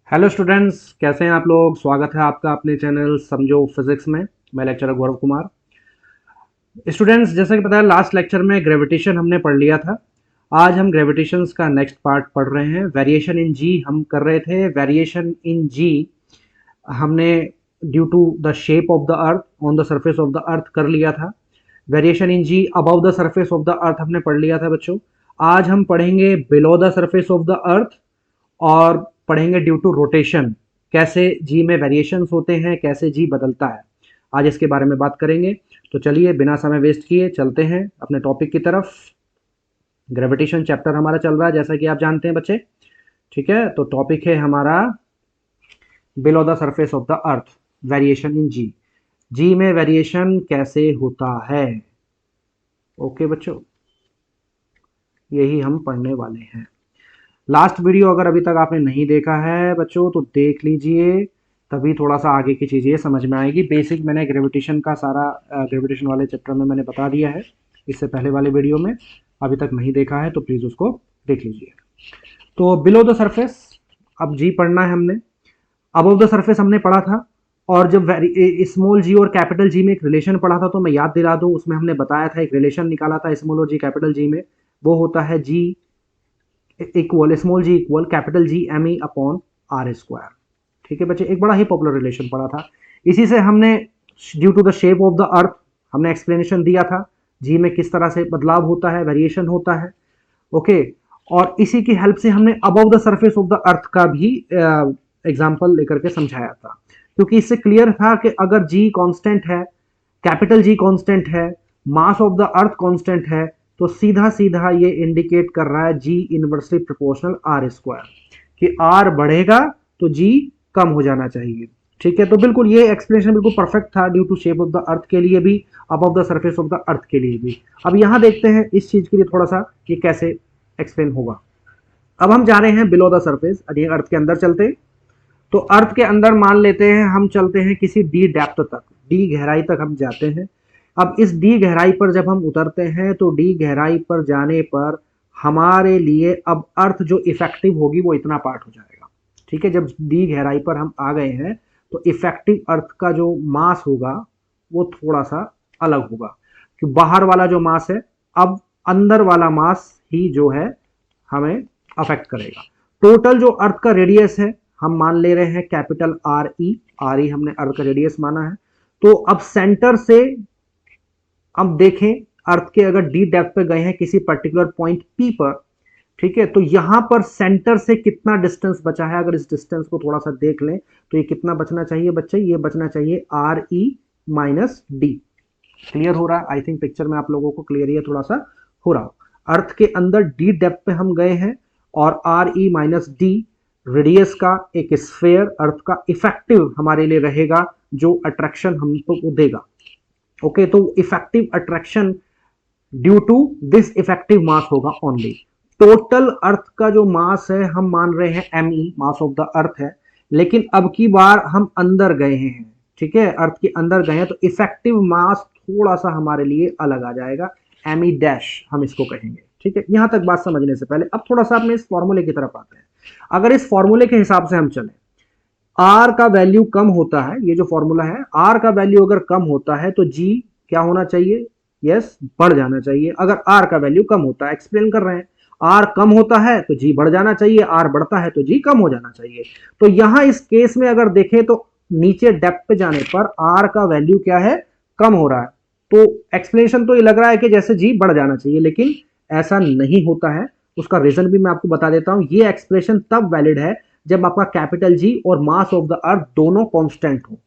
Hello students, कैसे हैं आप लोग। स्वागत है आपका अपने चैनल समझो फिजिक्स में। मैं लेक्चरर गौरव कुमार। स्टूडेंट्स, जैसा कि पता है लास्ट लेक्चर में ग्रेविटेशन हमने पढ़ लिया था। आज हम ग्रेविटेशंस का नेक्स्ट पार्ट पढ़ रहे हैं। वेरिएशन इन जी हम कर रहे थे। वेरिएशन इन जी हमने due to the shape of the earth on the surface of the earth कर लिया था। Variation in g above the surface of the earth हमने पढ़ लिया था बच्चों। आज हम पढ़ेंगे below the surface of the earth और पढ़ेंगे ड्यू टू रोटेशन कैसे जी में वेरिएशंस होते हैं, कैसे जी बदलता है। आज इसके बारे में बात करेंगे। तो चलिए बिना समय वेस्ट किए चलते हैं अपने टॉपिक की तरफ। ग्रेविटेशन चैप्टर हमारा चल रहा है जैसा कि आप जानते हैं बच्चे। ठीक है, तो टॉपिक है हमारा below the surface of the earth, variation in g. G में वेरिएशन कैसे होता है। ओके बच्चों, यही हम पढ़ने वाले हैं। लास्ट वीडियो अगर अभी तक आपने नहीं देखा है बच्चों तो देख लीजिए, तभी थोड़ा सा आगे की चीज़ें समझ में आएगी। बेसिक मैंने ग्रेविटेशन का सारा ग्रेविटेशन वाले चैप्टर में मैंने बता दिया है इससे पहले वाले वीडियो में। अभी तक नहीं देखा है तो प्लीज़ उसको देख लीजिए। तो बिलो द सरफेस अब जी पढ़ना है हमने। अबव द सरफेस हमने पढ़ा था, और जब स्मॉल जी और कैपिटल जी में एक रिलेशन पढ़ा था तो मैं याद दिला दूं, उसमें हमने बताया था एक रिलेशन निकाला था स्मॉल और जी कैपिटल जी में। वो होता है g equal small g equal capital G M E upon R square. ठीक है बच्चे, एक बड़ा ही पॉपुलर रिलेशन पढ़ा था। इसी से हमने due to the shape of the earth हमने एक्सप्लेनेशन दिया था जी में किस तरह से बदलाव होता है, वेरिएशन होता है। ओके, और इसी की हेल्प से हमने above the surface of the अर्थ का भी एग्जाम्पल लेकर के समझाया था, क्योंकि इससे क्लियर था कि अगर जी कांस्टेंट है, कैपिटल जी कांस्टेंट है, मास ऑफ द अर्थ कांस्टेंट है, तो सीधा सीधा ये इंडिकेट कर रहा है जी इनवर्सली प्रोपोर्शनल आर स्क्वायर, कि आर बढ़ेगा तो जी कम हो जाना चाहिए। ठीक है, तो बिल्कुल ये एक्सप्लेनेशन बिल्कुल परफेक्ट था due to shape of the earth के लिए भी, above the surface of the earth के लिए भी। अब यहां देखते हैं इस चीज के लिए थोड़ा सा ये कैसे एक्सप्लेन होगा। अब हम जा रहे हैं बिलो द सरफेस, अर्थ के अंदर चलते हैं। तो अर्थ के अंदर मान लेते हैं हम चलते हैं किसी डी डेप्थ तक, डी गहराई तक हम जाते हैं। अब इस डी गहराई पर जब हम उतरते हैं तो डी गहराई पर जाने पर हमारे लिए अब अर्थ जो इफेक्टिव होगी वो इतना पार्ट हो जाएगा। ठीक है, जब डी गहराई पर हम आ गए हैं तो इफेक्टिव अर्थ का जो मास होगा वो थोड़ा सा अलग होगा, कि बाहर वाला जो मास है अब अंदर वाला मास ही जो है हमें अफेक्ट करेगा। टोटल जो अर्थ का रेडियस है हम मान ले रहे हैं कैपिटल आर ई हमने अर्थ का रेडियस माना है। तो अब सेंटर से अब देखें, अर्थ के अगर डी डेप्थ पे गए हैं किसी पर्टिकुलर पॉइंट पी पर, ठीक है, तो यहां पर सेंटर से कितना डिस्टेंस बचा है, अगर इस डिस्टेंस को थोड़ा सा देख लें तो ये कितना बचना चाहिए बच्चे, ये बचना चाहिए are E minus D. Clear हो रहा है? आई थिंक पिक्चर में आप लोगों को क्लियर है थोड़ा सा हो रहा हो। अर्थ के अंदर डी डेप्थ पे हम गए हैं और are E minus D radius का एक स्फेयर अर्थ का इफेक्टिव हमारे लिए रहेगा जो अट्रैक्शन हमको देगा। ओके, तो effective attraction due to this effective mass होगा ओनली। टोटल अर्थ का जो मास है हम मान रहे हैं M E, mass of the earth है, लेकिन अब की बार हम अंदर गए हैं। ठीक है, अर्थ के अंदर गए हैं तो इफेक्टिव मास थोड़ा सा हमारे लिए अलग आ जाएगा, एम ई डैश हम इसको कहेंगे। ठीक है, यहां तक बात समझने से पहले अब थोड़ा सा अपने इस फॉर्मूले की तरफ आते हैं। अगर इस फॉर्मूले के हिसाब से हम चलें, आर का वैल्यू कम होता है, ये जो फॉर्मूला है आर का वैल्यू अगर कम होता है तो जी क्या होना चाहिए, यस बढ़ जाना चाहिए। अगर आर का वैल्यू कम होता है, एक्सप्लेन कर रहे हैं, आर कम होता है तो जी बढ़ जाना चाहिए, आर बढ़ता है तो जी कम हो जाना चाहिए। तो यहां इस केस में अगर देखें तो नीचे डेप्थ पे जाने पर आर का वैल्यू क्या है, कम हो रहा है। तो एक्सप्लेनेशन तो ये लग रहा है कि जैसे जी बढ़ जाना चाहिए, लेकिन ऐसा नहीं होता है। उसका रीजन भी मैं आपको बता देता हूं। ये एक्सप्रेशन तब वैलिड है जब आपका कैपिटल जी और मास ऑफ द अर्थ दोनों कांस्टेंट हो।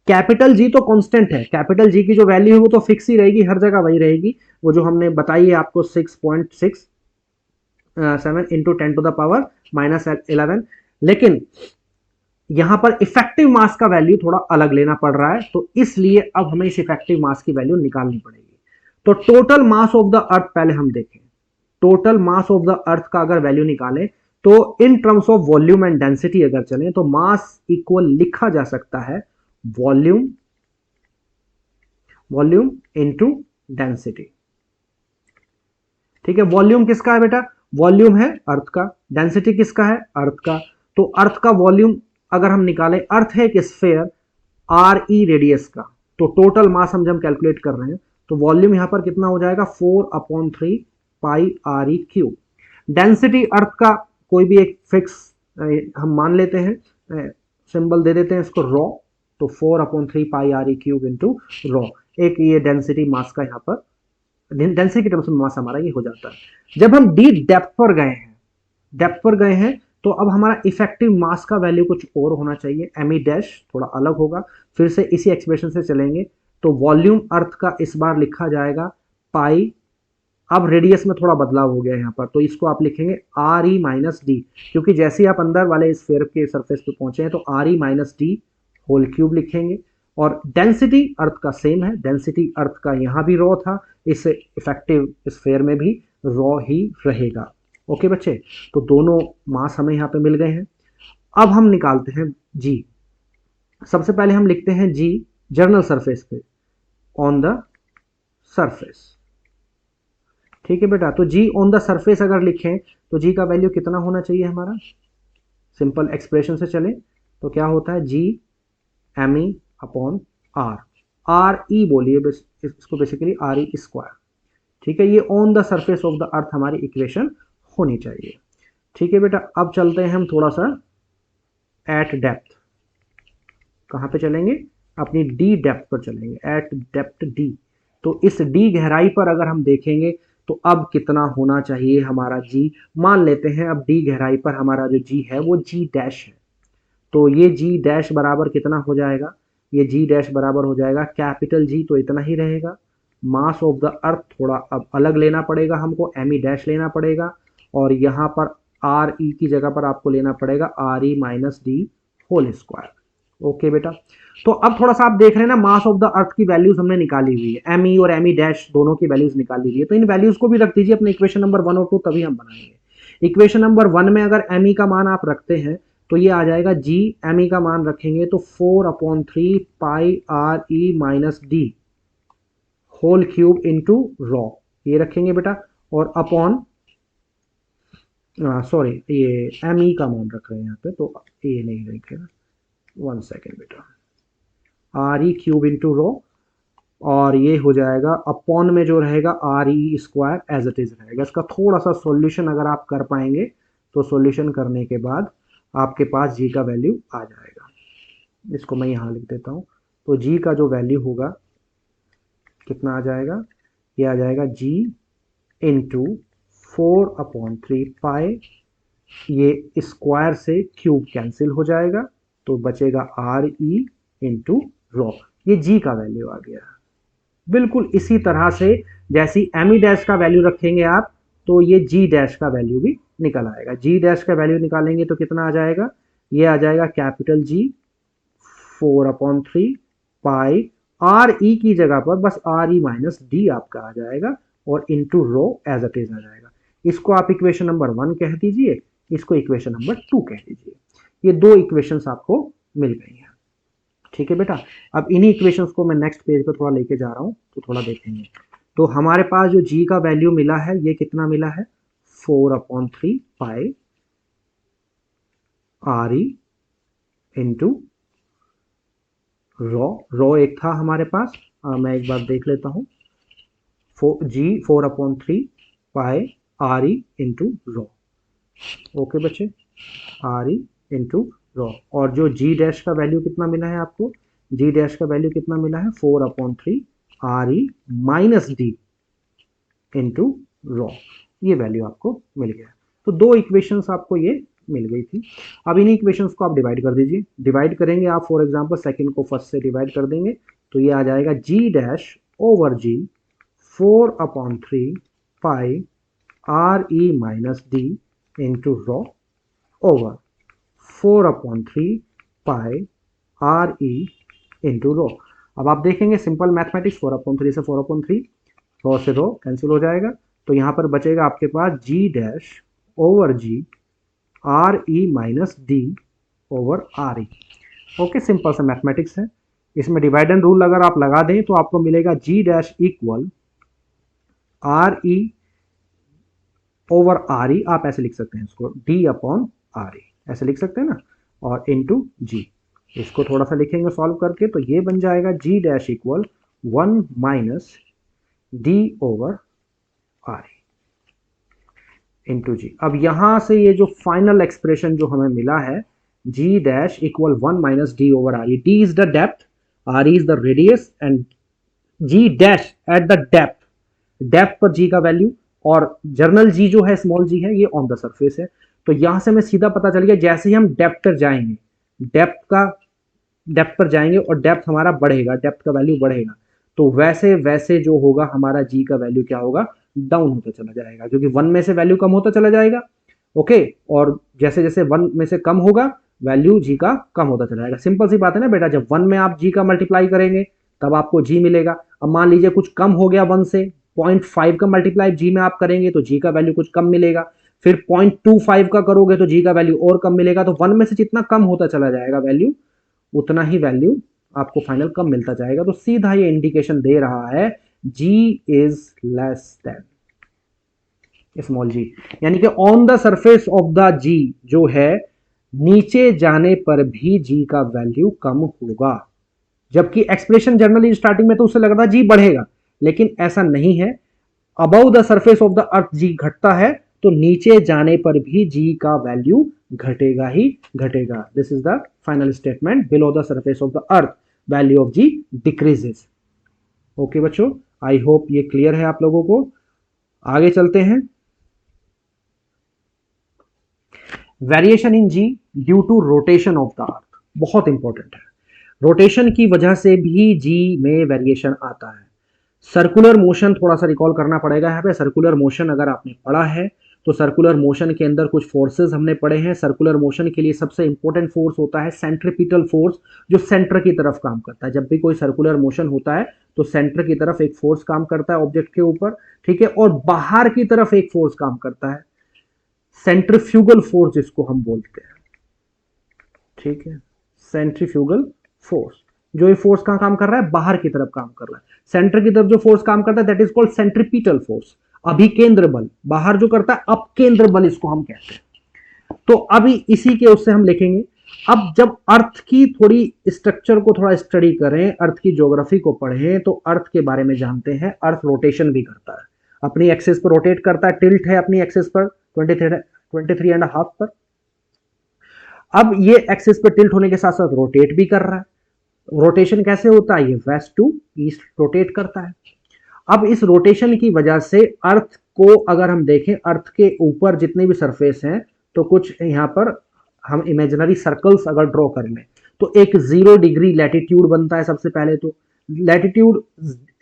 कैपिटल जी तो कांस्टेंट है, कैपिटल जी की जो वैल्यू है वो तो फिक्स ही रहेगी, हर जगह वही रहेगी, वो जो हमने बताई है आपको 6.67 into 10 to the power minus 11। लेकिन यहां पर इफेक्टिव मास का वैल्यू थोड़ा अलग लेना पड़ रहा है, तो इसलिए अब हमें इस इफेक्टिव मास की वैल्यू निकालनी पड़ेगी। तो टोटल मास ऑफ द अर्थ पहले हम देखें। टोटल मास ऑफ द अर्थ का अगर वैल्यू निकालें तो in terms of volume and density अगर चलें तो मास इक्वल लिखा जा सकता है वॉल्यूम, वॉल्यूम इनटू डेंसिटी। ठीक है, वॉल्यूम किसका है बेटा, वॉल्यूम है अर्थ का, डेंसिटी किसका है, अर्थ का। तो अर्थ का वॉल्यूम अगर हम निकालें, अर्थ है एक स्फेयर आर ई रेडियस का, तो टोटल मास हम जब कैलकुलेट कर रहे हैं तो वॉल्यूम यहां पर कितना हो जाएगा 4/3 pi R E cube. Density अर्थ का कोई भी एक फिक्स हम मान लेते हैं, सिंबल दे देते हैं इसको रॉ, तो 4/3 pi R E cube into rho, एक ये डेंसिटी मास का यहाँ पर डेंसिटी की टर्म्स में मास हमारा ये हो जाता है। जब हम डी डेप्थ पर गए हैं तो अब हमारा इफेक्टिव मास का वैल्यू कुछ और होना चाहिए, एम ई डैश थोड़ा अलग होगा। फिर से इसी एक्सप्रेशन से चलेंगे, तो वॉल्यूम अर्थ का इस बार लिखा जाएगा पाई, अब रेडियस में थोड़ा बदलाव हो गया यहाँ पर, तो इसको आप लिखेंगे आर ई माइनस डी, क्योंकि जैसे ही आप अंदर वाले स्फीयर के सरफेस पे पहुंचे हैं तो R E minus D whole cube लिखेंगे। और डेंसिटी अर्थ का सेम है, डेंसिटी अर्थ का यहाँ भी रॉ था, इस इफेक्टिव स्फीयर में भी रॉ ही रहेगा। ओके बच्चे, तो दोनों मास हमें यहाँ पे मिल गए हैं। अब हम निकालते हैं जी। सबसे पहले हम लिखते हैं जी जर्नल सरफेस पे, ऑन द सरफेस। ठीक है बेटा, तो जी ऑन द सरफेस अगर लिखें तो जी का वैल्यू कितना होना चाहिए हमारा, सिंपल एक्सप्रेशन से चले तो क्या होता है G M E upon R, R E बोलिए इसको बेसिकली आर ई स्क्वायर। ठीक है, ये on the surface of the earth हमारी इक्वेशन होनी चाहिए। ठीक है बेटा, अब चलते हैं हम थोड़ा सा एट डेप्थ, कहां पे चलेंगे, अपनी डी डेप्थ पर चलेंगे, एट डेप्थ डी। तो इस डी गहराई पर अगर हम देखेंगे तो अब कितना होना चाहिए हमारा जी, मान लेते हैं अब डी गहराई पर हमारा जो जी है वो जी डैश है, तो ये जी डैश बराबर कितना हो जाएगा, ये जी डैश बराबर हो जाएगा कैपिटल जी, तो इतना ही रहेगा। मास ऑफ द अर्थ थोड़ा अब अलग लेना पड़ेगा हमको, एम ई डैश लेना पड़ेगा, और यहाँ पर आर ई की जगह पर आपको लेना पड़ेगा R E minus D whole square. Okay बेटा, तो अब थोड़ा सा आप देख रहे हैं ना, मास ऑफ द अर्थ की वैल्यूज हमने निकाली हुई है, एम ई और एम ई डैश दोनों की वैल्यूज निकाली हुई है, तो इन वैल्यूज को भी रख दीजिए अपने इक्वेशन नंबर 1 और 2, तभी हम बनाएंगे। इक्वेशन नंबर 1 में अगर एम ई का मान आप रखते हैं तो ये आ जाएगा जी, एम ई का मान रखेंगे तो 4/3 pi R E minus D whole cube into rho, ये रखेंगे बेटा, और अपॉन सॉरी ये एम ई का मान रख रहे हैं यहाँ पे, तो ये नहीं रखेगा, 1 सेकेंड बेटा, R E cube into rho, और ये हो जाएगा अपॉन में जो रहेगा R E square as it is रहेगा। इसका थोड़ा सा सॉल्यूशन अगर आप कर पाएंगे तो सॉल्यूशन करने के बाद आपके पास जी का वैल्यू आ जाएगा। इसको मैं यहाँ लिख देता हूँ, तो जी का जो वैल्यू होगा कितना आ जाएगा, ये आ जाएगा जी इंटू 4/3 पाई, ये स्क्वायर से क्यूब कैंसिल हो जाएगा तो बचेगा आर ई इंटू रॉ, ये जी का वैल्यू आ गया। बिल्कुल इसी तरह से जैसी एम ई डैश का वैल्यू रखेंगे आप तो ये जी डैश का वैल्यू भी निकल आएगा। जी डैश का वैल्यू निकालेंगे तो कितना आ जाएगा, ये आ जाएगा कैपिटल जी 4/3 पाई, आर ई की जगह पर बस आर ई माइनस डी आपका आ जाएगा और into rho as it is आ जाएगा। इसको आप इक्वेशन नंबर 1 कह दीजिए, इसको इक्वेशन नंबर 2 कह दीजिए। ये दो इक्वेशंस आपको मिल गई हैं। ठीक है बेटा, अब इन्हीं इक्वेशंस को मैं नेक्स्ट पेज पे थोड़ा लेके जा रहा हूँ, तो थोड़ा देखेंगे। तो हमारे पास जो जी का वैल्यू मिला है ये कितना मिला है, 4/3 pi R E into rho एक था हमारे पास, मैं एक बार देख लेता हूँ, g 4/3 pi R E into rho. Okay बच्चे, आर ई इंटू रॉ, और जो जी डैश का वैल्यू कितना मिला है आपको, जी डैश का वैल्यू कितना मिला है 4/3 are E minus D into rho, ये वैल्यू आपको मिल गया। तो दो इक्वेशंस आपको ये मिल गई थी। अब इन इक्वेशंस को आप डिवाइड कर दीजिए, डिवाइड करेंगे आप, फॉर एग्जांपल सेकंड को फर्स्ट से डिवाइड कर देंगे तो ये आ जाएगा g dash over g 4/3 pi R E minus D into rho over 4/3 pi R E into rho. अब आप देखेंगे सिंपल मैथमेटिक्स, 4/3 से 4/3, रो से रो कैंसिल हो जाएगा, तो यहाँ पर बचेगा आपके पास g dash over g R E minus D over R E. Okay, simple सा मैथमेटिक्स है। इसमें डिवाइड एंड रूल अगर आप लगा दें तो आपको मिलेगा g dash equal R E over R E, आप ऐसे लिख सकते हैं इसको डी अपॉन आर ई, ऐसे लिख सकते हैं ना। और इनटू जी। इसको थोड़ा सा लिखेंगे सॉल्व करके, तो ये बन जाएगा g dash equal 1 minus D over R into g. अब यहां से ये जो फाइनल एक्सप्रेशन जो हमें मिला है, जी dash equal 1 minus D over are, D is the depth, are is the radius and ji dash at the depth, depth पर जी का वैल्यू, और जर्नल जी जो है स्मॉल जी है, ये ऑन द सरफेस है। तो यहां से हमें सीधा पता चल गया, जैसे ही हम डेप्थ पर जाएंगे, डेप्थ पर जाएंगे और डेप्थ हमारा बढ़ेगा, डेप्थ का वैल्यू बढ़ेगा, तो वैसे वैसे जो होगा हमारा जी का वैल्यू क्या होगा, डाउन होता चला जाएगा, क्योंकि 1 में से वैल्यू कम होता चला जाएगा। ओके, और जैसे जैसे 1 में से कम होगा वैल्यू जी का कम होता चला जाएगा। सिंपल सी बात है ना बेटा, जब 1 में आप जी का मल्टीप्लाई करेंगे तब आपको जी मिलेगा। अब मान लीजिए कुछ कम हो गया 1 से, 0.5 का मल्टीप्लाई जी में आप करेंगे तो जी का वैल्यू कुछ कम मिलेगा, फिर 0.25 का करोगे तो जी का वैल्यू और कम मिलेगा। तो 1 में से जितना कम होता चला जाएगा वैल्यू, उतना ही वैल्यू आपको फाइनल कम मिलता जाएगा। तो सीधा ये इंडिकेशन दे रहा है g is less than small g, यानी कि on the surface of the g जो है, नीचे जाने पर भी जी का वैल्यू कम होगा। जबकि एक्सप्रेशन जनरली स्टार्टिंग में तो उससे लग रहा था जी बढ़ेगा, लेकिन ऐसा नहीं है। Above the surface of the earth g घटता है, तो नीचे जाने पर भी जी का वैल्यू घटेगा ही घटेगा। This is the final statement, below the surface of the earth value of g decreases. Okay बच्चों, आई होप ये क्लियर है आप लोगों को। आगे चलते हैं। Variation in ji due to rotation of the earth, बहुत इंपॉर्टेंट है। रोटेशन की वजह से भी जी में वेरिएशन आता है। सर्कुलर मोशन थोड़ा सा रिकॉल करना पड़ेगा यहाँ पे। सर्कुलर मोशन अगर आपने पढ़ा है तो सर्कुलर मोशन के अंदर कुछ फोर्सेस हमने पढ़े हैं। सर्कुलर मोशन के लिए सबसे इंपॉर्टेंट फोर्स होता है सेंट्रीपिटल फोर्स, जो सेंटर की तरफ काम करता है। जब भी कोई सर्कुलर मोशन होता है तो सेंटर की तरफ एक फोर्स काम करता है ऑब्जेक्ट के ऊपर, ठीक है, और बाहर की तरफ एक फोर्स काम करता है, सेंट्रीफ्यूगल फोर्स जिसको हम बोलते हैं, ठीक है, सेंट्रीफ्यूगल फोर्स। जो ये फोर्स कहां काम कर रहा है, बाहर की तरफ काम कर रहा है। सेंटर की तरफ जो फोर्स काम करता है that is called centripetal force, अभिकेंद्र बल। बाहर जो करता है अपकेंद्र बल इसको हम कहते हैं। तो अभी इसी के उससे हम लिखेंगे। अब जब अर्थ की थोड़ी स्ट्रक्चर को थोड़ा स्टडी करें, अर्थ की ज्योग्राफी को पढ़ें, तो अर्थ के बारे में जानते हैं। अर्थ रोटेशन भी करता है, अपनी एक्सिस पर रोटेट करता है, टिल्ट है अपनी एक्सिस पर 23.5 पर। अब ये एक्सिस पर टिल्ट होने के साथ साथ रोटेट भी कर रहा है। रोटेशन कैसे होता है, ये वेस्ट टू ईस्ट रोटेट करता है। अब इस रोटेशन की वजह से अर्थ को अगर हम देखें, अर्थ के ऊपर जितने भी सरफेस हैं, तो कुछ यहां पर हम इमेजिनरी सर्कल्स अगर ड्रॉ कर लें तो एक 0 डिग्री लैटिट्यूड बनता है। सबसे पहले तो लैटिट्यूड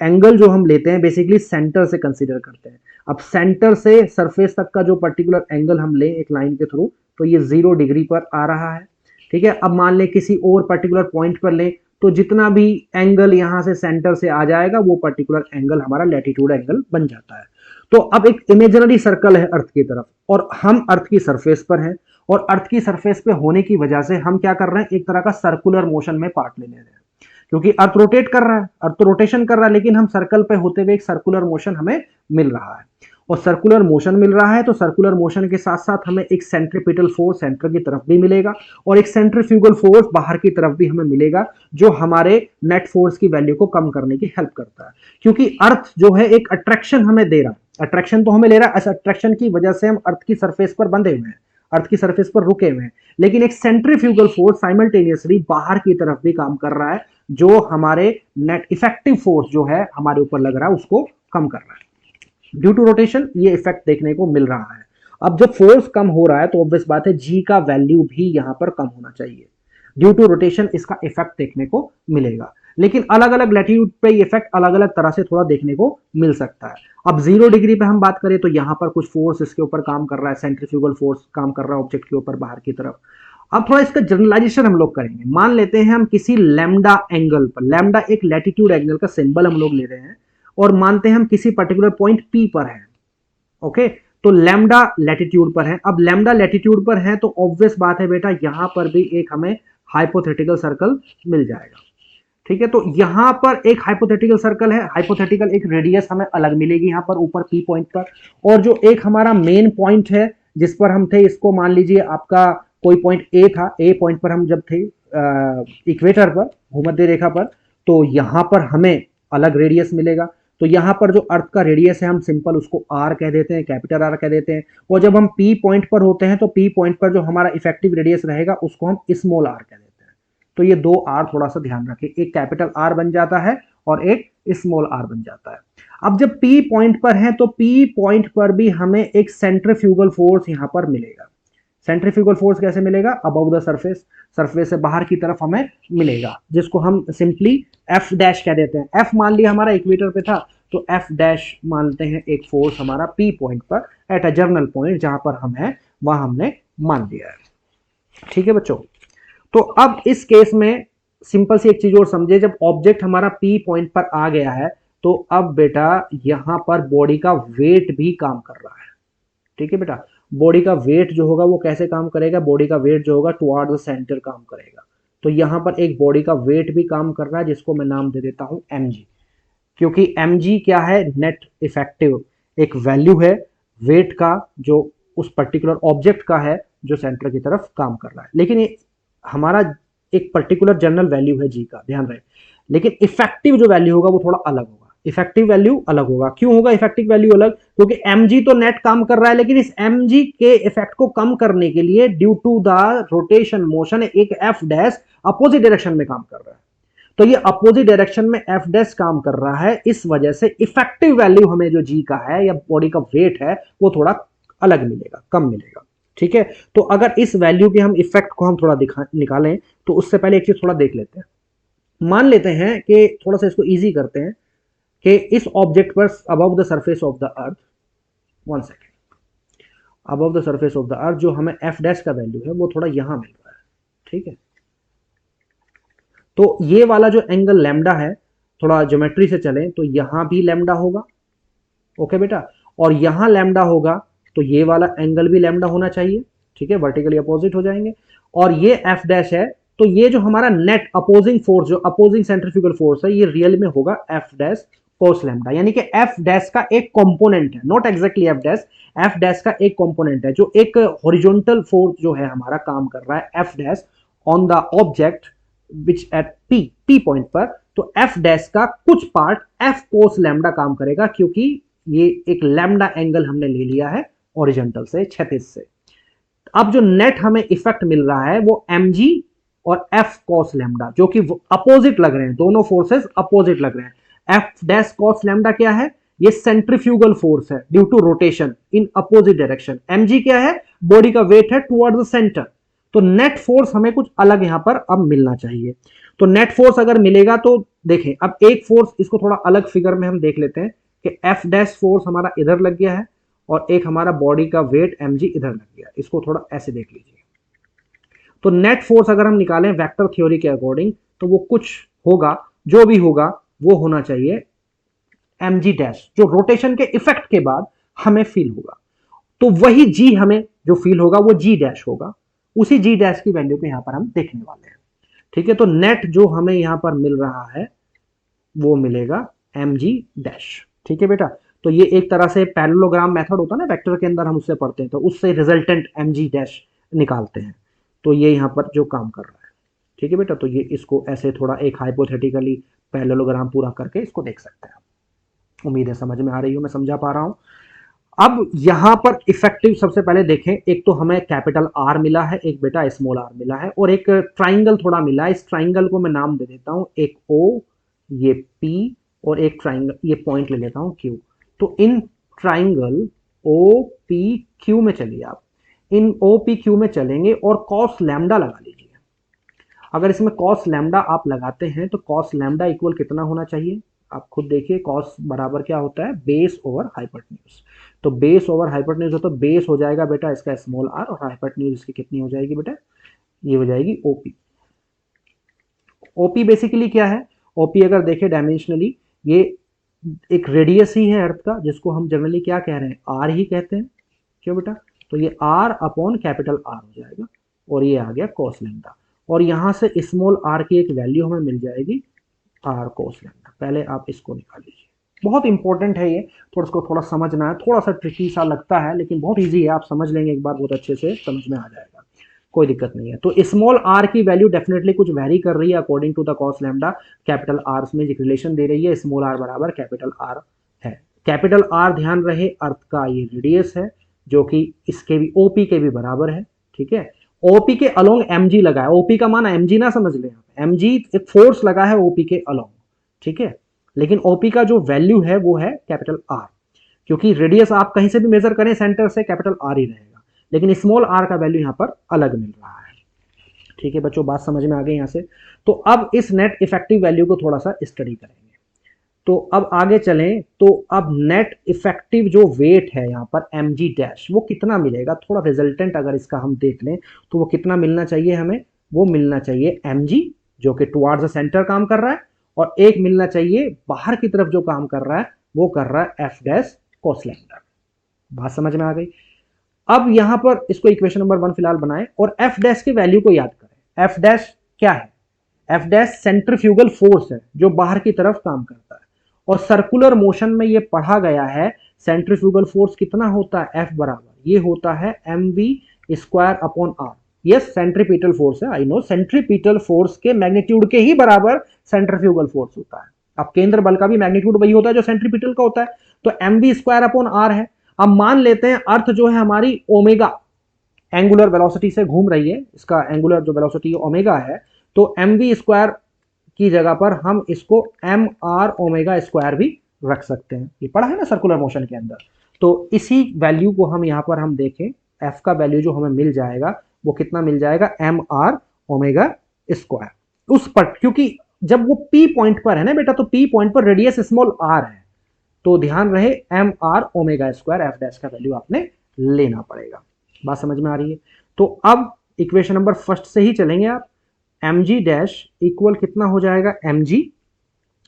एंगल जो हम लेते हैं बेसिकली सेंटर से कंसीडर करते हैं। अब सेंटर से सरफेस तक का जो पर्टिकुलर एंगल हम लें एक लाइन के थ्रू, तो ये 0 डिग्री पर आ रहा है, ठीक है। अब मान लें किसी और पर्टिकुलर पॉइंट पर लें, तो जितना भी एंगल यहां से सेंटर से आ जाएगा वो पर्टिकुलर एंगल हमारा लैटिट्यूड एंगल बन जाता है। तो अब एक इमेजिनरी सर्कल है अर्थ की तरफ, और हम अर्थ की सरफेस पर हैं, और अर्थ की सरफेस पे होने की वजह से हम क्या कर रहे हैं, एक तरह का सर्कुलर मोशन में पार्ट ले रहे हैं। क्योंकि अर्थ रोटेट कर रहा है, अर्थ रोटेशन कर रहा है, लेकिन हम सर्कल पे होते हुए एक सर्कुलर मोशन हमें मिल रहा है। और सर्कुलर मोशन मिल रहा है तो सर्कुलर मोशन के साथ साथ हमें एक सेंट्रीपिटल फोर्स सेंटर की तरफ भी मिलेगा, और एक सेंट्रीफ्यूगल फोर्स बाहर की तरफ भी हमें मिलेगा, जो हमारे नेट फोर्स की वैल्यू को कम करने की हेल्प करता है। क्योंकि अर्थ जो है एक अट्रैक्शन हमें दे रहा है, अट्रैक्शन तो हमें ले रहा है, इस अट्रैक्शन की वजह से हम अर्थ की सरफेस पर बंधे हुए हैं, अर्थ की सरफेस पर रुके हुए हैं, लेकिन एक सेंट्रीफ्यूगल फोर्स साइमल्टेनियसली बाहर की तरफ भी काम कर रहा है, जो हमारे नेट इफेक्टिव फोर्स जो है हमारे ऊपर लग रहा है उसको कम कर रहा है। ड्यू टू रोटेशन ये इफेक्ट देखने को मिल रहा है। अब जब फोर्स कम हो रहा है तो ऑब्वियस बात है जी का वैल्यू भी यहां पर कम होना चाहिए। ड्यू टू रोटेशन इसका इफेक्ट देखने को मिलेगा, लेकिन अलग अलग लैटिट्यूड पे ये इफेक्ट अलग अलग तरह से थोड़ा देखने को मिल सकता है। अब 0 डिग्री पे हम बात करें तो यहां पर कुछ फोर्स इसके ऊपर काम कर रहा है, सेंट्रीफ्यूगल फोर्स काम कर रहा है ऑब्जेक्ट के ऊपर बाहर की तरफ। अब थोड़ा इसका जनरलाइजेशन हम लोग करेंगे। मान लेते हैं हम किसी लैम्डा एंगल पर, लैम्डा एक लैटिट्यूड एंगल का सिंबल हम लोग ले रहे हैं, और मानते हैं हम किसी पर्टिकुलर पॉइंट P पर हैं, ओके, तो लैम्डा लैटिट्यूड पर है। अब लैम्डा लैटिट्यूड पर है तो ऑब्वियस बात है बेटा यहां पर भी एक हमें हाइपोथेटिकल सर्कल मिल जाएगा, ठीक है। तो यहां पर एक हाइपोथेटिकल सर्कल है, हाइपोथेटिकल एक रेडियस हमें अलग मिलेगी यहां पर ऊपर P पॉइंट पर, और जो एक हमारा मेन पॉइंट है जिस पर हम थे, इसको मान लीजिए आपका कोई पॉइंट ए था, ए पॉइंट पर हम जब थे इक्वेटर पर, भूमध्य रेखा पर, तो यहाँ पर हमें अलग रेडियस मिलेगा। तो यहाँ पर जो अर्थ का रेडियस है हम सिंपल उसको आर कह देते हैं, कैपिटल आर कह देते हैं। और जब हम पी पॉइंट पर होते हैं तो पी पॉइंट पर जो हमारा इफेक्टिव रेडियस रहेगा उसको हम स्मॉल आर कह देते हैं। तो ये दो आर थोड़ा सा ध्यान रखें, एक कैपिटल आर बन जाता है और एक स्मॉल आर बन जाता है। अब जब पी पॉइंट पर है तो पी पॉइंट पर भी हमें एक सेंट्रीफ्यूगल फोर्स यहां पर मिलेगा। सेंट्रीफ्यूगल फोर्स कैसे मिलेगा? अबव द सरफेस, सरफेस से बाहर की तरफ हमें मिलेगा, जिसको हम सिंपली एफ डैश कह देते हैं। एफ मान लिया हमारा इक्वेटर पे था तो एफ डैश मानते हैं एक फोर्स हमारा पी पॉइंट पर एट अ जर्नल पॉइंट जहां पर हम हैं वहां हमने मान लिया है। ठीक है बच्चों, तो अब इस केस में सिंपल सी एक चीज और समझे, जब ऑब्जेक्ट हमारा पी पॉइंट पर आ गया है तो अब बेटा यहां पर बॉडी का वेट भी काम कर रहा है। ठीक है बेटा, बॉडी का वेट जो होगा वो कैसे काम करेगा? बॉडी का वेट जो होगा टुवर्ड द सेंटर काम करेगा। तो यहां पर एक बॉडी का वेट भी काम कर रहा है जिसको मैं नाम दे देता हूं mg, क्योंकि mg क्या है? नेट इफेक्टिव एक वैल्यू है वेट का जो उस पर्टिकुलर ऑब्जेक्ट का है जो सेंटर की तरफ काम कर रहा है। लेकिन ये हमारा एक पर्टिकुलर जनरल वैल्यू है जी का, ध्यान रहे। लेकिन इफेक्टिव जो वैल्यू होगा वो थोड़ा अलग होगा, इफेक्टिव वैल्यू अलग होगा। क्यों होगा इफेक्टिव वैल्यू अलग? क्योंकि mg तो नेट काम कर रहा है, लेकिन इस mg के इफेक्ट को कम करने के लिए due to the rotation motion एक एफ डैश अपोजिट डायरेक्शन में काम कर रहा है। तो ये अपोजिट डायरेक्शन में एफ डैश काम कर रहा है, इस वजह से इफेक्टिव वैल्यू हमें जो जी का है या बॉडी का वेट है वो थोड़ा अलग मिलेगा, कम मिलेगा। ठीक है, तो अगर इस वैल्यू के हम इफेक्ट को हम थोड़ा निकालें तो उससे पहले एक चीज थोड़ा देख लेते हैं। मान लेते हैं कि थोड़ा सा इसको इजी करते हैं कि इस ऑब्जेक्ट पर above the surface of the earth, one second, above the surface of the अर्थ जो हमें एफ डैश का वैल्यू है वो थोड़ा यहां मिल रहा है। ठीक है, तो ये वाला जो एंगल लैम्डा है, थोड़ा ज्योमेट्री से चलें तो यहां भी लैम्डा होगा। ओके बेटा, और यहां लैम्डा होगा तो ये वाला एंगल भी लैम्डा होना चाहिए। ठीक है, वर्टिकली अपोजिट हो जाएंगे। और ये एफ डैश है तो ये जो हमारा नेट अपोजिंग फोर्स, जो अपोजिंग सेंट्रीफ्यूगल फोर्स है, ये रियल में होगा एफ डैश कोस लैम्डा, यानी कि एफ डैश का एक कंपोनेंट है, not exactly F dash, F dash का एक कंपोनेंट है जो एक हॉरिजॉन्टल फोर्स जो है हमारा काम कर रहा है F dash on the object which at P point पर। तो एफ डैश का कुछ पार्ट एफ कोस लैम्डा काम करेगा, क्योंकि ये एक लैम्डा एंगल हमने ले लिया है हॉरिजॉन्टल से, क्षैतिज से। अब जो नेट हमें इफेक्ट मिल रहा है वो mg और f cos लैम्डा, जो कि अपोजिट लग रहे हैं, दोनों फोर्सेस अपोजिट लग रहे हैं। f डैश cos लैम्डा क्या है? ये सेंट्रीफ्यूगल फोर्स है due to rotation in opposite direction. mg क्या है? बॉडी का वेट है टुवर्ड द सेंटर। तो नेट फोर्स हमें कुछ अलग यहां पर अब मिलना चाहिए। तो नेट फोर्स अगर मिलेगा तो देखें, अब एक फोर्स इसको थोड़ा अलग फिगर में हम देख लेते हैं कि एफ डैश फोर्स हमारा इधर लग गया है और एक हमारा बॉडी का वेट mg इधर लग गया। इसको थोड़ा ऐसे देख लीजिए। तो नेट फोर्स अगर हम निकालें वेक्टर थ्योरी के अकॉर्डिंग तो वो कुछ होगा, जो भी होगा वो होना चाहिए mg डैश, जो रोटेशन के इफेक्ट के बाद हमें फील होगा। तो वही g हमें जो फील होगा वो g डैश होगा। उसी g डैश की वैल्यू को यहां पर हम देखने वाले हैं। ठीक है, तो नेट जो हमें यहां पर मिल रहा है वो मिलेगा mg डैश। ठीक है बेटा, तो ये एक तरह से पैरेललोग्राम मेथड होता है ना वेक्टर के अंदर, हम उससे पढ़ते हैं, तो उससे रिजल्टेंट mg डैश निकालते हैं। तो ये यहां पर जो काम कर रहा है। ठीक है बेटा, तो ये इसको ऐसे थोड़ा एक हाइपोथेटिकली पैरेललोग्राम पूरा करके इसको देख सकते हैं। उम्मीद है समझ में आ रही हो, मैं समझा पा रहा हूं। अब यहां पर इफेक्टिव सबसे पहले देखें, एक तो हमें कैपिटल आर मिला है, एक बेटा स्मॉल आर मिला है, और एक ट्राइंगल थोड़ा मिला है। इस ट्राइंगल को मैं नाम दे देता हूं, एक ओ, ये पी, और एक ट्राइंगल ये पॉइंट ले लेता हूं क्यू। तो in triangle O P Q में चलिए आप, इन ओ पी क्यू में चलेंगे और कॉस लैम्डा लगा लीजिए। अगर इसमें कॉस लैम्डा आप लगाते हैं तो कॉस लैम्डा इक्वल कितना होना चाहिए? आप खुद देखिए, कॉस बराबर क्या होता है? Base over hypotenuse. तो बेस ओवर हाइपोटेन्यूज हो तो बेस हो जाएगा बेटा इसका स्मॉल आर, और हाइपोटेन्यूज इसकी कितनी हो जाएगी बेटा? ये हो जाएगी ओपी। ओपी बेसिकली क्या है? ओपी अगर देखें डायमेंशनली, ये एक रेडियस ही है अर्थ का, जिसको हम जनरली क्या कह रहे हैं? आर ही कहते हैं। क्यों बेटा? तो ये आर अपॉन कैपिटल आर हो जाएगा, और ये आ गया कॉस लैम्डा। और यहां से स्मॉल आर की एक वैल्यू हमें मिल जाएगी आर कॉस लैम्डा। पहले आप इसको निकाल लीजिए, बहुत इंपॉर्टेंट है ये, थोड़ा इसको थोड़ा समझना है, थोड़ा सा ट्रिकी सा लगता है लेकिन बहुत ईजी है, आप समझ लेंगे एक बार बहुत अच्छे से समझ में आ जाएगा। कोई दिक्कत नहीं है। तो स्मॉल आर की वैल्यू डेफिनेटली कुछ वेरी कर रही है according to the cos lambda. Capital R में एक रिलेशन दे रही है, स्मॉल आर बराबर कैपिटल आर है। कैपिटल आर ध्यान रहे अर्थ का ये रेडियस है जो कि इसके भी ओपी के भी बराबर है, ठीक है। ओपी के अलोंग एमजी लगा है, ओपी का मान एमजी ना समझ लें, एमजी एक फोर्स लगा है ओपी के अलोंग, ठीक है। लेकिन ओपी का जो वैल्यू है वो है कैपिटल आर, क्योंकि रेडियस आप कहीं से भी मेजर करें सेंटर से कैपिटल आर ही रहेगा, लेकिन स्मॉल आर का वैल्यू यहां पर अलग मिल रहा है, ठीक है बच्चों, बात समझ में आ गई यहां से। तो अब इस नेट इफेक्टिव वैल्यू को थोड़ा सा स्टडी करेंगे। तो अब आगे चलें, तो अब नेट इफेक्टिव जो वेट है यहां पर एम जी डैश वो कितना मिलेगा, थोड़ा रिजल्टेंट अगर इसका हम देख लें तो वो कितना मिलना चाहिए हमें, वो मिलना चाहिए एम जी जो कि टुवार्ड्स द सेंटर काम कर रहा है, और एक मिलना चाहिए बाहर की तरफ जो काम कर रहा है वो कर रहा है एफ डैश कॉस लैम्डा। बात समझ में आ गई। अब यहां पर इसको इक्वेशन नंबर 1 फिलहाल बनाएं और एफ डैश की वैल्यू को याद करें। एफ डैश क्या है, एफ डैश सेंट्रीफ्यूगल फोर्स है जो बाहर की तरफ काम करता है, और सर्कुलर मोशन में ये पढ़ा गया है सेंट्रीफ्यूगल फोर्स कितना होता है, एफ बराबर ये होता है M V square upon R. Yes centripetal force है, आई नो, सेंट्रीपिटल फोर्स के मैग्नीट्यूड के ही बराबर सेंट्रीफ्यूगल फोर्स होता है। अब केंद्र बल का भी मैग्नीट्यूड वही होता है जो सेंट्रीपिटल का होता है, तो M V square upon R है। अब मान लेते हैं अर्थ जो है हमारी ओमेगा एंगुलर वेलोसिटी से घूम रही है, इसका एंगुलर जो वेलोसिटी ओमेगा है, तो एम वी स्क्वायर की जगह पर हम इसको एम आर ओमेगा स्क्वायर भी रख सकते हैं, ये पढ़ा है ना सर्कुलर मोशन के अंदर। तो इसी वैल्यू को हम यहां पर हम देखें, एफ का वैल्यू जो हमें मिल जाएगा वो कितना मिल जाएगा, एम आर ओमेगा स्क्वायर उस पर, क्योंकि जब वो पी पॉइंट पर है ना बेटा, तो पी पॉइंट पर रेडियस स्मॉल आर है, तो ध्यान रहे M R omega square F dash का वैल्यू आपने लेना पड़ेगा। बात समझ में आ रही है। तो अब इक्वेशन नंबर फर्स्ट से ही चलेंगे आप, एम जी डैश इक्वल कितना हो जाएगा, एम जी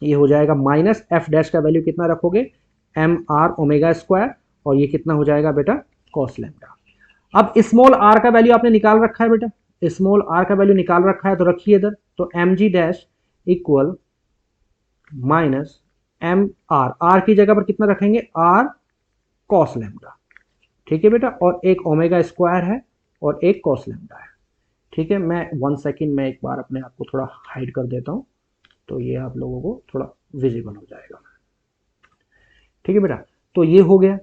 ये हो जाएगा माइनस एफ डैश का वैल्यू कितना रखोगे, एम आर ओमेगा स्क्वायर, और ये कितना हो जाएगा बेटा, कॉस लैम्डा। अब स्मॉल आर का वैल्यू आपने निकाल रखा है बेटा, स्मॉल आर का वैल्यू निकाल रखा है तो रखिए इधर, तो M G dash equal minus M R, R की जगह पर कितना रखेंगे, आर कॉस लैम्डा, ठीक है बेटा, और एक ओमेगा स्क्वायर है और एक कॉस लैम्डा है, ठीक है। मैं 1 सेकेंड में एक बार अपने आप को थोड़ा हाइड कर देता हूं तो ये आप लोगों को थोड़ा विजिबल हो जाएगा, ठीक है बेटा। तो ये हो गया।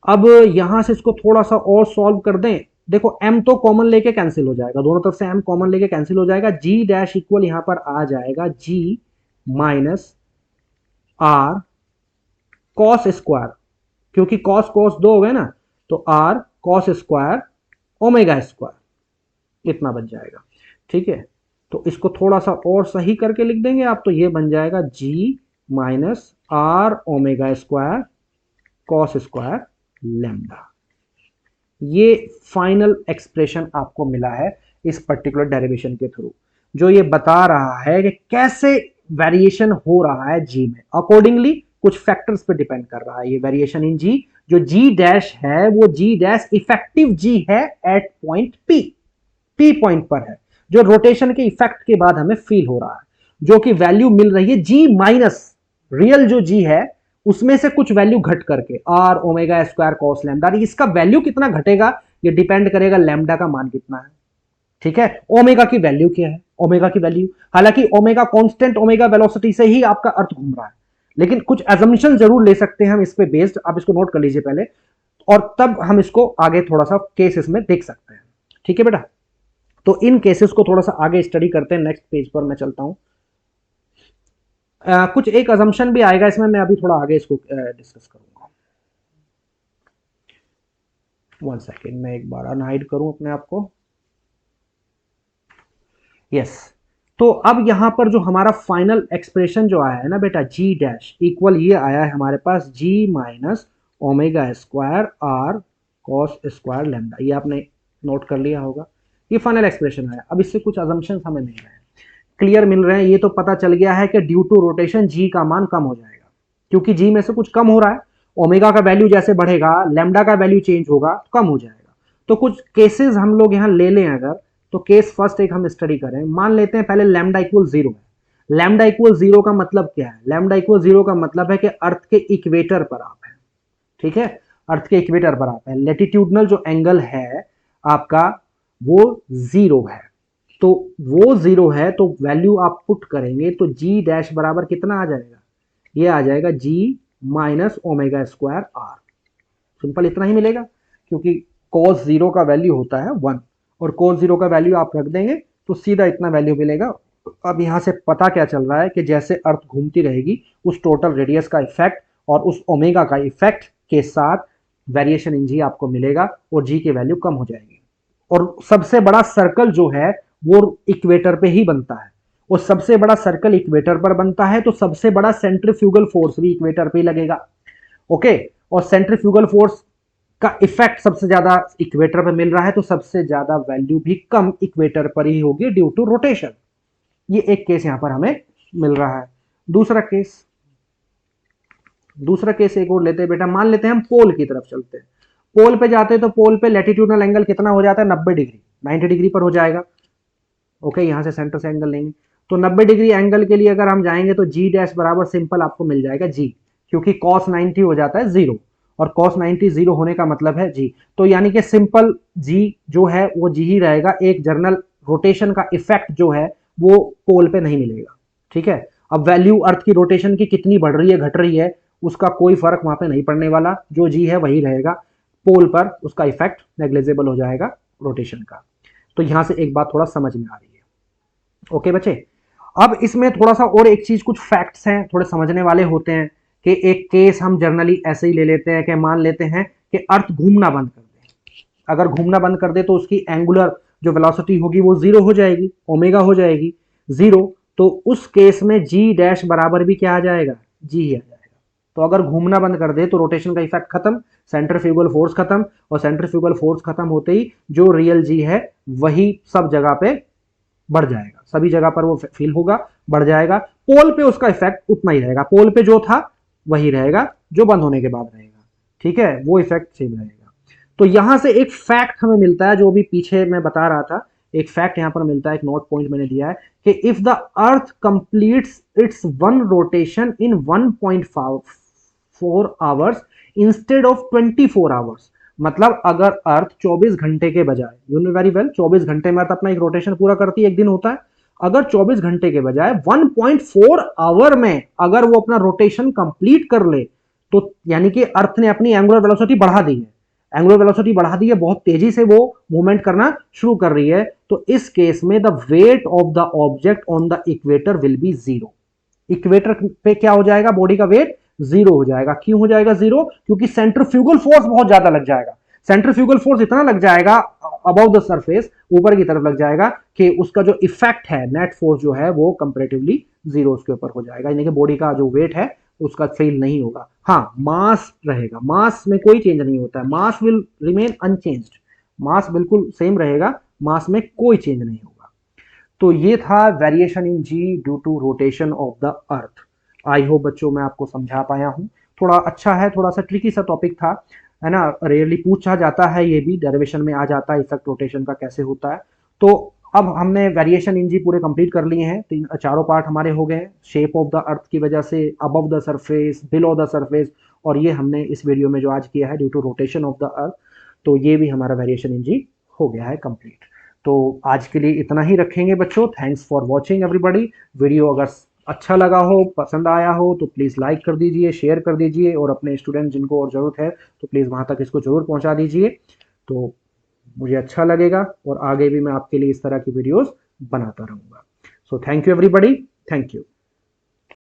अब यहां से इसको थोड़ा सा और सॉल्व कर दें, देखो m तो कॉमन लेके कैंसिल हो जाएगा, दोनों तरफ से m कॉमन लेके कैंसिल हो जाएगा, g डैश इक्वल यहां पर आ जाएगा g minus r cos square, क्योंकि कॉस कॉस दो हो गए ना, तो r cos square omega square इतना बन जाएगा, ठीक है। तो इसको थोड़ा सा और सही करके लिख देंगे आप, तो ये बन जाएगा g minus r omega square cos square lambda. ये फाइनल एक्सप्रेशन आपको मिला है इस पर्टिकुलर डेरिवेशन के थ्रू, जो ये बता रहा है कि कैसे वेरिएशन हो रहा है जी में, अकॉर्डिंगली कुछ फैक्टर्स पे डिपेंड कर रहा है ये वेरिएशन इन जी। जो जी डैश है वो जी डैश इफेक्टिव जी है at point P, P point पर है, जो रोटेशन के इफेक्ट के बाद हमें फील हो रहा है, जो कि वैल्यू मिल रही है जी माइनस रियल जो जी है उसमें से कुछ वैल्यू घट करके R omega square cos lambda. इसका वैल्यू कितना घटेगा ये डिपेंड करेगा लैम्डा का मान कितना है, ठीक है। ओमेगा की वैल्यू क्या है, ओमेगा की वैल्यू, हालांकि ओमेगा कांस्टेंट ओमेगा वेलोसिटी से ही आपका अर्थ घूम रहा है, लेकिन कुछ एजम्पशन जरूर ले सकते हैं हम इस पे बेस्ड, आप इसको नोट कर लीजिए पहले, और तब हम इसको आगे थोड़ा सा केसेस में देख सकते हैं, ठीक है बेटा। तो इन केसेस को थोड़ा सा आगे स्टडी करते हैं, नेक्स्ट पेज पर मैं चलता हूं। कुछ एक अजम्पशन भी आएगा इसमें, मैं अभी थोड़ा आगे इसको डिस्कस करूंगा। 1 सेकेंड, मैं एक बार अनहाइड करूं अपने आप को, यस। तो अब यहां पर जो हमारा फाइनल एक्सप्रेशन जो आया है ना बेटा, जी डैश इक्वल ये आया है हमारे पास G minus omega square R cos square lambda, ये आपने नोट कर लिया होगा, ये फाइनल एक्सप्रेशन है। अब इससे कुछ अजम्पशंस हमें मिल रहे हैं, क्लियर मिल रहे हैं, ये तो पता चल गया है कि ड्यू टू रोटेशन जी का मान कम हो जाएगा, क्योंकि जी में से कुछ कम हो रहा है, ओमेगा का वैल्यू जैसे बढ़ेगा लैम्डा का वैल्यू चेंज होगा तो कम हो जाएगा। तो कुछ केसेस हम लोग यहां ले लें अगर, तो केस फर्स्ट एक हम स्टडी करें, मान लेते हैं पहले लैम्डा इक्वल 0 है। लैम्डा इक्वल 0 का मतलब क्या है, लैम्डा इक्वल 0 का मतलब है कि अर्थ के इक्वेटर पर आप है, ठीक है, अर्थ के इक्वेटर पर आप है, लेटिट्यूडनल जो एंगल है आपका वो 0 है। तो वो 0 है तो वैल्यू आप पुट करेंगे तो जी डैश बराबर कितना आ जाएगा, ये आ जाएगा G minus omega square R. Simple इतना ही मिलेगा, क्योंकि cos 0 का वैल्यू होता है 1 और cos 0 का वैल्यू आप रख देंगे तो सीधा इतना वैल्यू मिलेगा। अब यहां से पता क्या चल रहा है कि जैसे अर्थ घूमती रहेगी उस टोटल रेडियस का इफेक्ट और उस ओमेगा का इफेक्ट के साथ वेरिएशन इन जी आपको मिलेगा और जी की वैल्यू कम हो जाएगी। और सबसे बड़ा सर्कल जो है वो इक्वेटर पे ही बनता है, और सबसे बड़ा सर्कल इक्वेटर पर बनता है तो सबसे बड़ा सेंट्रीफ्यूगल फोर्स भी इक्वेटर पे ही लगेगा। ओके, और सेंट्रीफ्यूगल फोर्स का इफेक्ट सबसे ज्यादा इक्वेटर पर मिल रहा है तो सबसे ज्यादा वैल्यू भी कम इक्वेटर पर ही होगी ड्यू टू रोटेशन। ये एक केस यहां पर हमें मिल रहा है। दूसरा केस एक और लेते हैं बेटा। मान लेते हैं हम पोल की तरफ चलते हैं। पोल पे जाते हैं तो पोल पे लैटिट्यूडनल एंगल कितना हो जाता है, 90 डिग्री, 90 डिग्री पर हो जाएगा। ओके, यहां से सेंटर से एंगल लेंगे तो 90 डिग्री एंगल के लिए अगर हम जाएंगे तो जी डैश बराबर सिंपल आपको मिल जाएगा जी, क्योंकि cos 90 हो जाता है 0 और cos 90 0 होने का मतलब है जी। तो यानी कि सिंपल जी जो है वो जी ही रहेगा। एक जर्नल रोटेशन का इफेक्ट जो है वो पोल पे नहीं मिलेगा। ठीक है, अब वैल्यू अर्थ की रोटेशन की कितनी बढ़ रही है घट रही है उसका कोई फर्क वहां पे नहीं पड़ने वाला, जो जी है वही रहेगा। पोल पर उसका इफेक्ट नेग्लिजिबल हो जाएगा रोटेशन का। तो यहां से एक बात थोड़ा समझ में आ रही है। ओके बच्चे, अब इसमें थोड़ा सा और एक चीज, कुछ फैक्ट्स हैं थोड़े समझने वाले होते हैं कि एक केस हम जनरली ऐसे ही ले लेते हैं कि मान लेते हैं कि अर्थ घूमना बंद कर दे। अगर घूमना बंद कर दे तो उसकी एंगुलर जो वेलोसिटी होगी वो 0 हो जाएगी, ओमेगा हो जाएगी 0। तो उस केस में जी डैश बराबर भी क्या आ जाएगा, जी ही आ जाएगा। तो अगर घूमना बंद कर दे तो रोटेशन का इफेक्ट खत्म, सेंट्रीफ्यूगल फोर्स खत्म, और सेंट्रीफ्यूगल फोर्स खत्म होते ही जो रियल जी है वही सब जगह पे बढ़ जाएगा, सभी जगह पर वो फील होगा, बढ़ जाएगा। पोल पे उसका इफेक्ट उतना ही रहेगा, पोल पे जो था वही रहेगा जो बंद होने के बाद रहेगा। ठीक है, वो इफेक्ट सेम रहेगा। तो यहां से एक फैक्ट हमें मिलता है जो भी पीछे मैं बता रहा था, एक फैक्ट यहां पर मिलता है, एक नोट पॉइंट मैंने दिया है कि if the earth completes it's one rotation in 1.4 hours instead of 24 hours, मतलब अगर अर्थ 24 घंटे के बजाय, यू नो वेरी वेल, 24 घंटे में अर्थ अपना एक रोटेशन पूरा करती है, एक दिन होता है, अगर 24 घंटे के बजाय 1.4 आवर में अगर वो अपना रोटेशन कंप्लीट कर ले तो यानी कि अर्थ ने अपनी एंगुलर वेलोसिटी बढ़ा दी है, एंगुलर वेलोसिटी बढ़ा दी है, बहुत तेजी से वो मूवमेंट करना शुरू कर रही है। तो इस केस में the weight of the object on the equator will be 0। Equator पे क्या हो जाएगा, बॉडी का वेट 0 हो जाएगा। क्यों हो जाएगा 0, क्योंकि सेंट्रीफ्यूगल फोर्स बहुत ज्यादा लग जाएगा। सेंट्रीफ्यूगल फोर्स इतना लग जाएगा अबव द सरफेस, ऊपर की तरफ लग जाएगा कि उसका जो इफेक्ट है, नेट फोर्स जो है वो कंपैरेटिवली 0 उसके ऊपर हो जाएगा, यानी कि बॉडी का जो वेट है उसका फेल नहीं होगा। हाँ, मास रहेगा, मास में कोई चेंज नहीं होता है, मास विल रिमेन अनचेंज्ड, मास बिल्कुल सेम रहेगा, मास में कोई चेंज नहीं होगा। तो ये था variation in ji due to rotation of the earth. I hope बच्चों मैं आपको समझा पाया हूं। थोड़ा अच्छा है, थोड़ा सा ट्रिकी सा टॉपिक था, है ना, रेयरली पूछा जाता है, ये भी डेरिवेशन में आ जाता है इफेक्ट रोटेशन का कैसे होता है। तो अब हमने वेरिएशन इन जी पूरे कंप्लीट कर लिए हैं, चारों पार्ट हमारे हो गए। शेप ऑफ द अर्थ की वजह से, above the surface, below the surface, और ये हमने इस वीडियो में जो आज किया है due to rotation of the earth, तो ये भी हमारा वेरिएशन इन जी हो गया है कंप्लीट। तो आज के लिए इतना ही रखेंगे बच्चों। Thanks for watching everybody. Video अगर अच्छा लगा हो, पसंद आया हो तो प्लीज़ लाइक कर दीजिए, शेयर कर दीजिए, और अपने स्टूडेंट जिनको और ज़रूरत है तो प्लीज़ वहाँ तक इसको ज़रूर पहुँचा दीजिए, तो मुझे अच्छा लगेगा और आगे भी मैं आपके लिए इस तरह की वीडियोस बनाता रहूँगा। So thank you everybody, thank you.